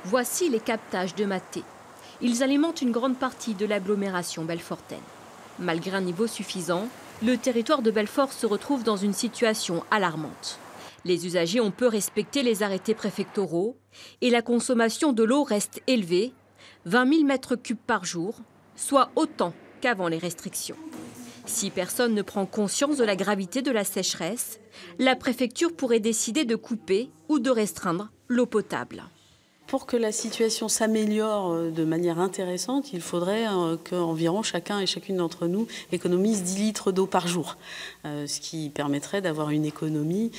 Voici les captages de Mathé. Ils alimentent une grande partie de l'agglomération belfortaine. Malgré un niveau suffisant, le territoire de Belfort se retrouve dans une situation alarmante. Les usagers ont peu respecté les arrêtés préfectoraux et la consommation de l'eau reste élevée, 20 000 mètres cubes par jour, soit autant qu'avant les restrictions. Si personne ne prend conscience de la gravité de la sécheresse, la préfecture pourrait décider de couper ou de restreindre l'eau potable. Pour que la situation s'améliore de manière intéressante, il faudrait qu'environ chacun et chacune d'entre nous économise 10 litres d'eau par jour, ce qui permettrait d'avoir une économie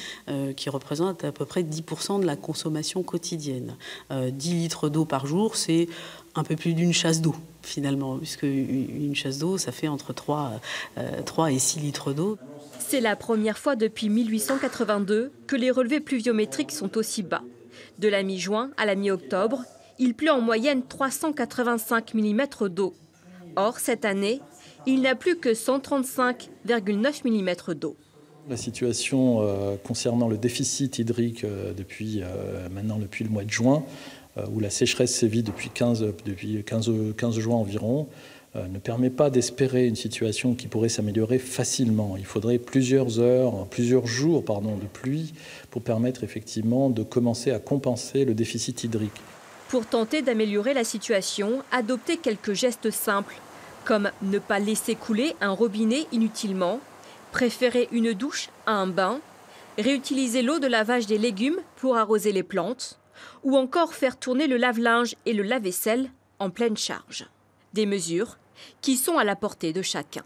qui représente à peu près 10% de la consommation quotidienne. 10 litres d'eau par jour, c'est un peu plus d'une chasse d'eau finalement, puisque une chasse d'eau, ça fait entre 3 et 6 litres d'eau. C'est la première fois depuis 1882 que les relevés pluviométriques sont aussi bas. De la mi-juin à la mi-octobre, il pleut en moyenne 385 mm d'eau. Or, cette année, il n'a plus que 135,9 mm d'eau. La situation concernant le déficit hydrique depuis le mois de juin, où la sécheresse sévit depuis 15 juin environ, ne permet pas d'espérer une situation qui pourrait s'améliorer facilement. Il faudrait plusieurs jours de pluie pour permettre effectivement de commencer à compenser le déficit hydrique. Pour tenter d'améliorer la situation, adoptez quelques gestes simples, comme ne pas laisser couler un robinet inutilement, préférer une douche à un bain, réutiliser l'eau de lavage des légumes pour arroser les plantes, ou encore faire tourner le lave-linge et le lave-vaisselle en pleine charge. Des mesures qui sont à la portée de chacun.